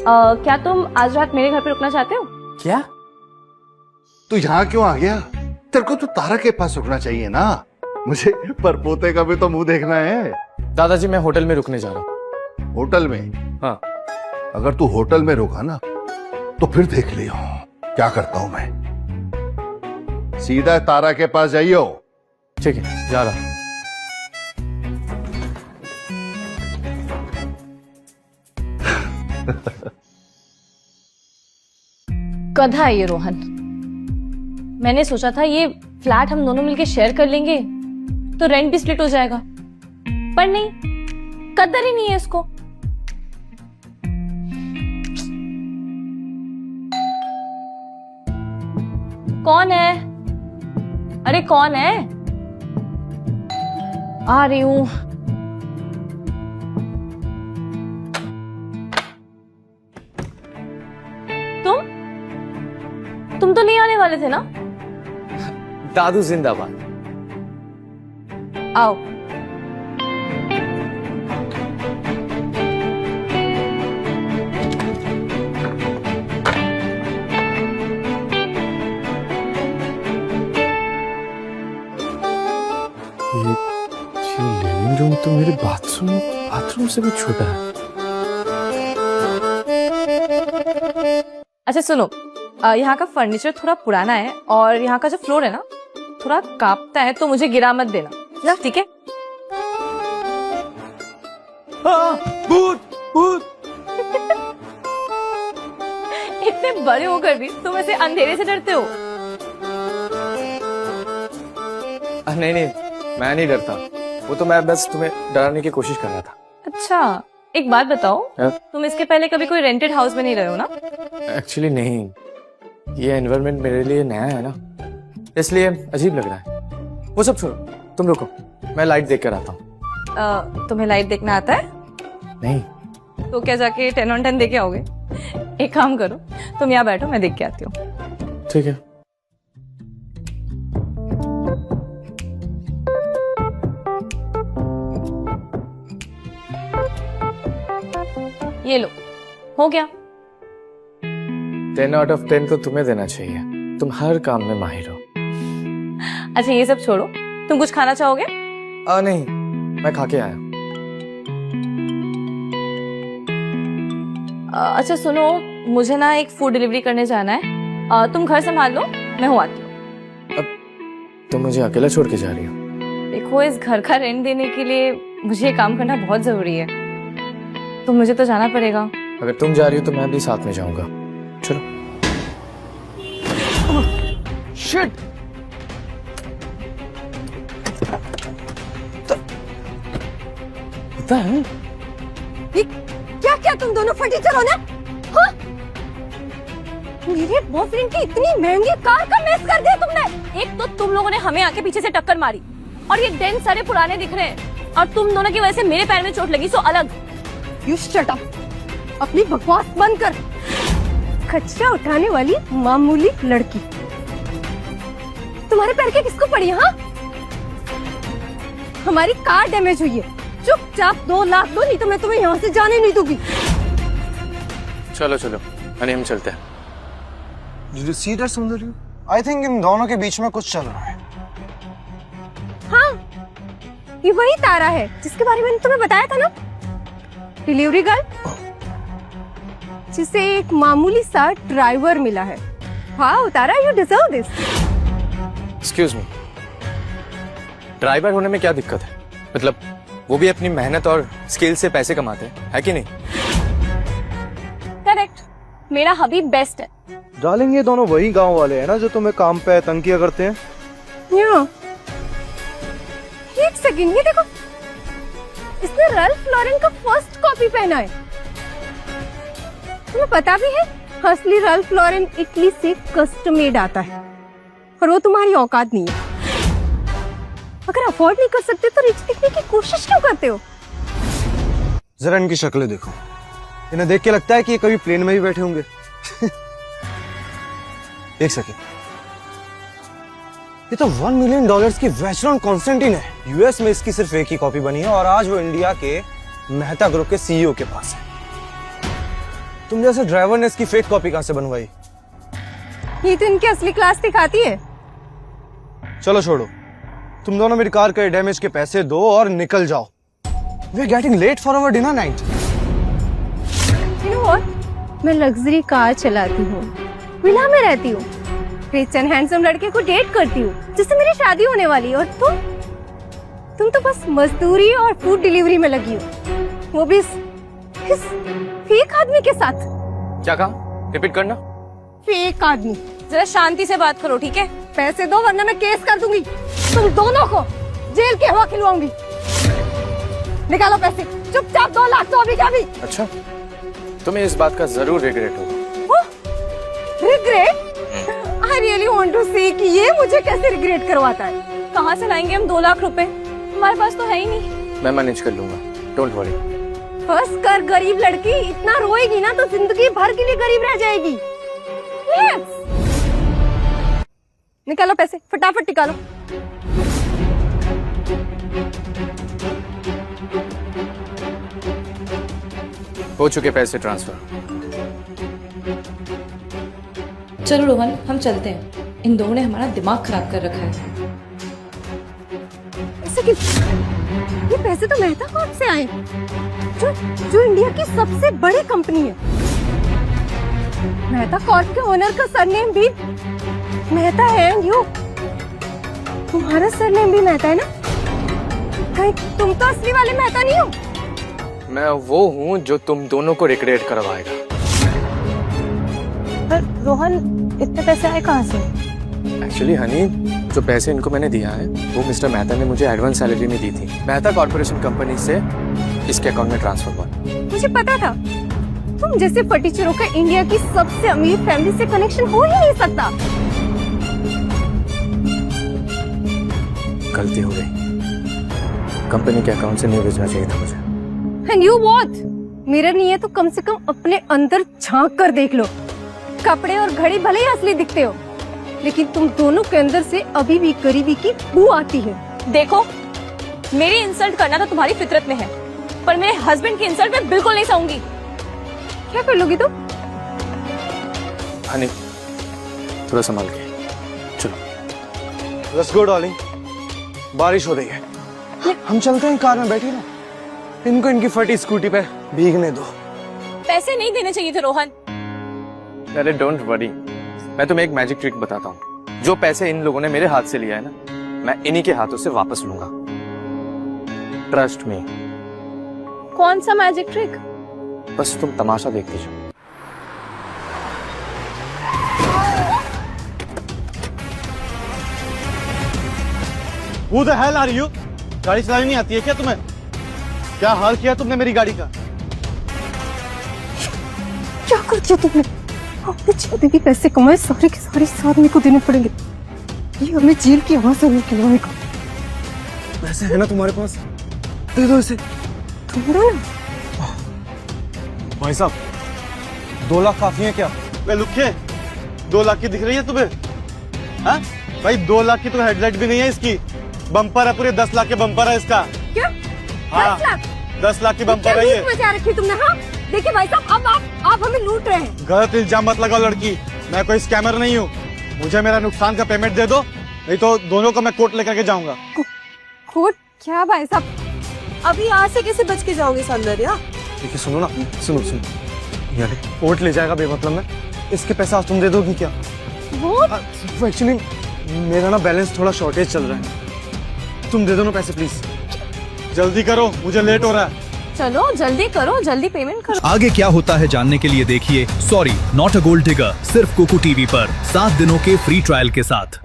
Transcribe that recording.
क्या तुम आज रात मेरे घर पे रुकना चाहते हो? क्या? तू यहाँ क्यों आ गया? तेरे को तो तारा के पास रुकना चाहिए ना। मुझे परपोते का भी तो मुंह देखना है। दादाजी मैं होटल में रुकने जा रहा हूँ। होटल में? हाँ। अगर तू होटल में रुका ना तो फिर देख लियो क्या करता हूं मैं। सीधा तारा के पास जाइयो। ठीक है, जा रहा हूँ। गधा है ये रोहन। मैंने सोचा था ये फ्लैट हम दोनों मिलके शेयर कर लेंगे तो रेंट भी स्प्लिट हो जाएगा, पर नहीं, कदर ही नहीं है इसको। कौन है? अरे कौन है? आ रही हूं। तुम तो नहीं आने वाले थे ना? दादू जिंदाबाद। आओ। ये लिविंग रूम तो मेरे बाथरूम से भी छोटा है। अच्छा सुनो, यहाँ का फर्नीचर थोड़ा पुराना है और यहाँ का जो फ्लोर है ना थोड़ा कांपता है, तो मुझे गिरा मत देना, ठीक है? भूत भूत। इतने बड़े होकर भी तुम ऐसे अंधेरे से डरते हो? नहीं नहीं, मैं नहीं डरता। वो तो मैं बस तुम्हें डराने की कोशिश कर रहा था। अच्छा, एक बात बताओ, तुम इसके पहले कभी कोई रेंटेड हाउस में नहीं रहे हो ना? एक्चुअली नहीं, ये एनवायरनमेंट मेरे लिए नया है ना, इसलिए अजीब लग रहा है। वो सब छोड़ो, तुम रुको, मैं लाइट देख कर आता हूँ। तुम्हें लाइट देखना आता है? नहीं। तो क्या जाके 10 on 10 देके आओगे? एक काम करो, तुम यहाँ बैठो, मैं देख के आती हूँ। ठीक है। ये लो, हो गया। 10 out of 10 तो तुम्हें देना चाहिए, तुम हर काम में माहिर हो। अच्छा ये सब छोड़ो, तुम कुछ खाना चाहोगे? नहीं, मैं खा के आया। अच्छा सुनो, मुझे ना एक फूड डिलीवरी करने जाना है, तुम घर संभाल लो, मैं हूँ आती हूँ। अब तुम मुझे अकेला छोड़ के जा रही हो? देखो, इस घर का रेंट देने के लिए मुझे ये काम करना बहुत जरूरी है, तो मुझे तो जाना पड़ेगा। अगर तुम जा रही हो तो मैं भी साथ में जाऊंगा। चलो। शिट! पता है ये क्या क्या तुम दोनों फटीचर हो ना? हाँ? मेरे बॉयफ्रेंड की इतनी महंगी कार का मेस कर दिया तुमने। एक तो तुम लोगों ने हमें आके पीछे से टक्कर मारी और ये डेंट सारे पुराने दिख रहे हैं, और तुम दोनों की वजह से मेरे पैर में चोट लगी, सो अलग। यू शट अप, अपनी बकवास बंद कर। कचरा उठाने वाली मामूली लड़की, तुम्हारे पैर के किसको पड़ी? हाँ, हमारी कार डैमेज हुई है, चुपचाप 2 लाख दो, नहीं तो मैं तुम्हें यहाँ से जाने नहीं दूंगी। चलो चलो, अरे हम चलते हैं। Did you see that, Sundari? I think इन दोनों के बीच में कुछ चल रहा है। हाँ, ये वही तारा है जिसके बारे में मैंने तुम्हें बताया था ना, डिलीवरी गर्ल, जिसे एक मामूली सा ड्राइवर मिला है। हाँ Tara, you deserve this. Excuse me, driver होने में क्या दिक्कत है? मतलब वो भी अपनी मेहनत और स्किल से पैसे कमाते हैं, है कि नहीं? करेक्ट, मेरा हबीब बेस्ट है। डार्लिंग, ये दोनों वही गांव वाले हैं ना जो तुम्हें काम पे तंग किया करते हैं? या। एक सेकंड, ये देखो, इसने रल्फ लॉरेन का फर्स्ट कॉपी पहना है। तुम्हें पता भी है, असली रल्फ लॉरेन इटली से कस्टम मेड आता है, और वो तुम्हारी औकात नहीं है। अगर अफोर्ड नहीं कर सकते तो रिच दिखने की कोशिश क्यों करते हो? जरा इनकी शक्लें देखो, इन्हें देख के लगता है कि ये कभी प्लेन में भी बैठे होंगे। एक सेकंड, ये तो $1 मिलियन की वेचरॉन कॉन्स्टेंटिन है। यूएस में इसकी सिर्फ एक ही कॉपी बनी है और आज वो इंडिया के मेहता ग्रुप के सीईओ के पास है। तुम जैसे ड्राइवर ने इसकी फेक कॉपी कहां से बनवाई? ये तो इनकी असली क्लास दिखाती है। चलो छोड़ो, तुम दोनों मेरी कार के डैमेज के पैसे दो और निकल जाओ। We are getting late for our dinner night. You know what? मैं लग्जरी कार चलाती हूँ, विला में रहती हूँ, रिच एंड हैंडसम लड़के को डेट करती हूँ जिससे मेरी शादी होने वाली है। और तुम तो बस मजदूरी और फूड डिलीवरी में लगी हो, वो भी इस फेक आदमी के साथ। क्या कहा? रिपीट करना। फेक आदमी। जरा शांति से बात करो, ठीक है? पैसे दो वरना मैं केस कर दूंगी, तुम दोनों को जेल की हवा खिलवाऊंगी। निकालो पैसे, चुपचाप 2 लाख तो अभी क्या भी। अच्छा, तुम्हें इस बात का जरूर रिग्रेट होगा। Regret? I really want to see कि ये मुझे कैसे रिग्रेट करवाता है। कहाँ से लाएंगे हम 2 लाख रुपए? हमारे पास तो है ही नहीं। मैं मैनेज कर लूंगा, डोंट वरी। बस कर, गरीब लड़की इतना रोएगी ना तो जिंदगी भर के लिए गरीब रह जाएगी। Yes! निकालो पैसे, फटाफट निकालो। हो चुके पैसे ट्रांसफर। चलो रोहन, हम चलते हैं। इन दोनों ने हमारा दिमाग खराब कर रखा है। ऐसे कि ये पैसे तो मेहता कॉर्प से आए, जो इंडिया की सबसे बड़ी कंपनी है। मेहता कॉर्प के ओनर का सरनेम भी मेहता है। यू, तुम्हारा सरनेम भी मेहता है ना? कहीं तुम तो असली वाले मेहता नहीं हो? मैं वो हूँ जो तुम दोनों को रिग्रेट करवाएगा। पर रोहन, इतने पैसे आए कहाँ से? एक्चुअली हनी, जो पैसे इनको मैंने दिया है वो मिस्टर मेहता ने मुझे एडवांस सैलरी में दी थी। मेहता कॉर्पोरेशन कंपनी से इसके अकाउंट में ट्रांसफर हुआ। मुझे पता था, तुम जैसे फटीचरों का इंडिया की सबसे अमीर फैमिली से कनेक्शन हो ही नहीं सकता। गलती हो गई, कंपनी के अकाउंट से नहीं भेजना चाहिए था मुझे। And you what? मिरर नहीं है तो कम से कम अपने अंदर झांक कर देख लो। कपड़े और घड़ी भले ही असली दिखते हो, लेकिन तुम दोनों के अंदर से अभी भी गरीबी की बू आती है। देखो, मेरी इंसल्ट करना तो तुम्हारी फितरत में है, पर मेरे हस्बैंड की इंसल्ट मैं बिल्कुल नहीं सहूंगी। क्या कर लोगी तुम? हनी, थोड़ा संभाल के चलो। लेट्स गो डार्लिंग, बारिश हो रही है, हम चलते हैं। कार में बैठी ना, इनको इनकी फटी स्कूटी पे भीगने दो। पैसे नहीं देने चाहिए थे रोहन। अरे डोंट वरी, मैं तुम्हें एक मैजिक ट्रिक बताता हूँ। जो पैसे इन लोगों ने मेरे हाथ से लिया है ना, मैं इन्हीं के हाथों से वापस लूंगा। Trust me. कौन सा मैजिक ट्रिक? बस तुम तमाशा देखती जाओ। Who the hell are you? गाड़ी चलानी नहीं आती है क्या तुम्हें? क्या हाल किया तुमने मेरी गाड़ी का? क्या कर दिया तुमने? अपने जितने भी पैसे कमाए सारे के सारे इस आदमी को देने पड़ेंगे। ये हमें जेल की हवा से निकलवाएगा। पैसे है ना तुम्हारे पास? दे दो इसे। थोड़ा ना। भाई साहब, 2 लाख काफी है क्या? वे लुखे, 2 लाख की दिख रही है तुम्हें? हाँ? भाई 2 लाख की तो हेडलाइट भी नहीं है इसकी। बम्पर है, पूरे 10 लाख के बम्पर है इसका। क्या? हाँ, 10 लाख? 10 लाख की क्या बम्पर है ये। लूट मचा रखी तुमने? हाँ, देखिए भाई साहब, अब आप हमें लूट रहे हैं। गलत इल्जाम मत लगाओ लड़की, मैं कोई स्कैमर नहीं हूँ। मुझे मेरा नुकसान का पेमेंट दे दो, नहीं तो दोनों को मैं कोर्ट लेकर के जाऊंगा। कोर्ट? क्या भाई साहब, अभी यहाँ से कैसे बच के जाओगे सौंदर्या? ठीक है, सुनो ना, सुनो। यार कोर्ट ले जाएगा बेमतलब में, इसके पैसा आज तुम दे दोगी क्या? वो एक्चुअली मेरा ना बैलेंस थोड़ा शॉर्टेज चल रहा है, तुम दे दो ना पैसे प्लीज। जल्दी करो, मुझे लेट हो रहा है। चलो जल्दी करो, जल्दी पेमेंट करो। आगे क्या होता है जानने के लिए देखिए sorry not a gold digger, सिर्फ कोको टीवी पर 7 दिनों के फ्री ट्रायल के साथ।